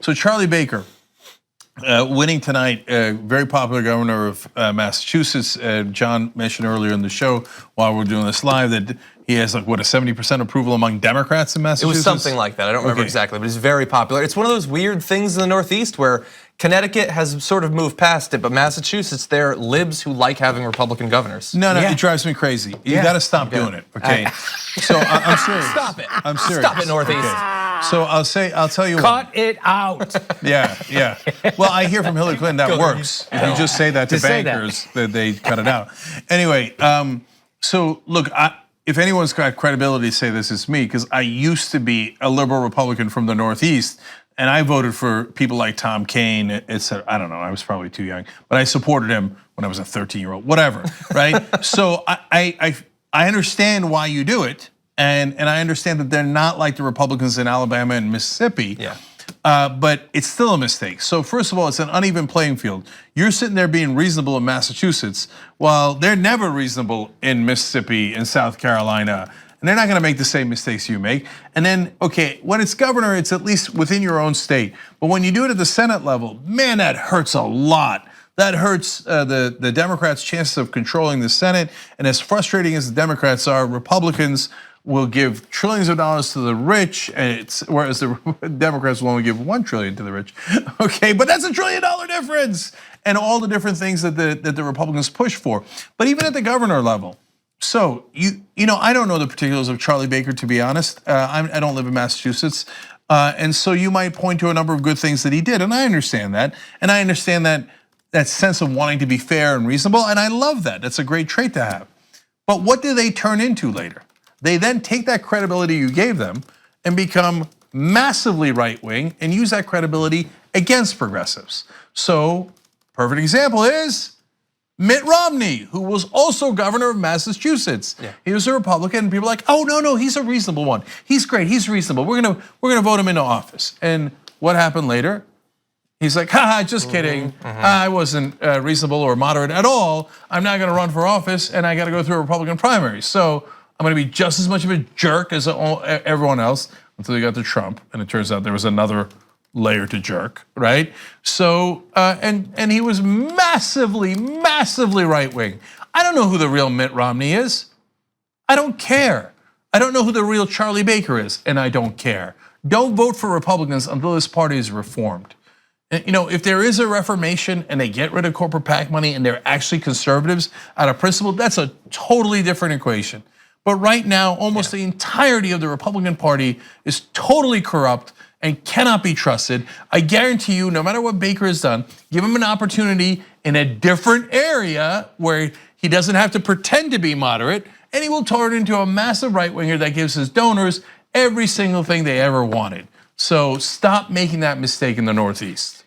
So Charlie Baker, winning tonight, very popular governor of Massachusetts. John mentioned earlier in the show while we're doing this live that he has like what, a 70% approval among Democrats in Massachusetts? It was something like that. I don't remember exactly, but it's very popular. It's one of those weird things in the Northeast where Connecticut has sort of moved past it, but Massachusetts, they're libs who like having Republican governors. No, it drives me crazy. You got to stop doing it, okay? So I'm serious. Stop it. I'm serious. Stop it, Northeast. Okay. So I'll tell you Cut it out. Yeah. Well, I hear from Hillary Clinton that works. If you just say that to bankers, that they cut it out. Anyway, so look, if anyone's got credibility to say this, it's me, because I used to be a liberal Republican from the Northeast, and I voted for people like Tom Kaine, etc. I don't know, I was probably too young, but I supported him when I was a 13-year-old, whatever, right? So I understand why you do it, and I understand that they're not like the Republicans in Alabama and Mississippi. Yeah. But it's still a mistake. So first of all, it's an uneven playing field. You're sitting there being reasonable in Massachusetts, while they're never reasonable in Mississippi and South Carolina, and they're not gonna make the same mistakes you make. And then, okay, when it's governor, it's at least within your own state. But when you do it at the Senate level, man, that hurts a lot. That hurts the Democrats' chances of controlling the Senate. And as frustrating as the Democrats are, Republicans will give trillions of dollars to the rich, whereas the Democrats will only give $1 trillion to the rich. Okay, but that's $1 trillion difference, and all the different things that the Republicans push for. But even at the governor level, so you know, I don't know the particulars of Charlie Baker, to be honest. I don't live in Massachusetts, and so you might point to a number of good things that he did, and I understand that, and I understand that sense of wanting to be fair and reasonable, and I love that. That's a great trait to have. But what do they turn into later? They then take that credibility you gave them and become massively right-wing and use that credibility against progressives. So, perfect example is Mitt Romney, who was also governor of Massachusetts. Yeah. He was a Republican, and people are like, oh no, he's a reasonable one. He's great, he's reasonable. We're gonna vote him into office. And what happened later? He's like, haha, just kidding. I wasn't reasonable or moderate at all. I'm not gonna run for office, and I gotta go through a Republican primary. So I'm gonna be just as much of a jerk as everyone else until you got to Trump, and it turns out there was another layer to jerk, right? So, and he was massively right-wing. I don't know who the real Mitt Romney is. I don't care. I don't know who the real Charlie Baker is, and I don't care. Don't vote for Republicans until this party is reformed. You know, if there is a reformation and they get rid of corporate PAC money and they're actually conservatives out of principle, that's a totally different equation. But right now, almost the entirety of the Republican Party is totally corrupt and cannot be trusted. I guarantee you, no matter what Baker has done, give him an opportunity in a different area where he doesn't have to pretend to be moderate, and he will turn into a massive right-winger that gives his donors every single thing they ever wanted. So stop making that mistake in the Northeast.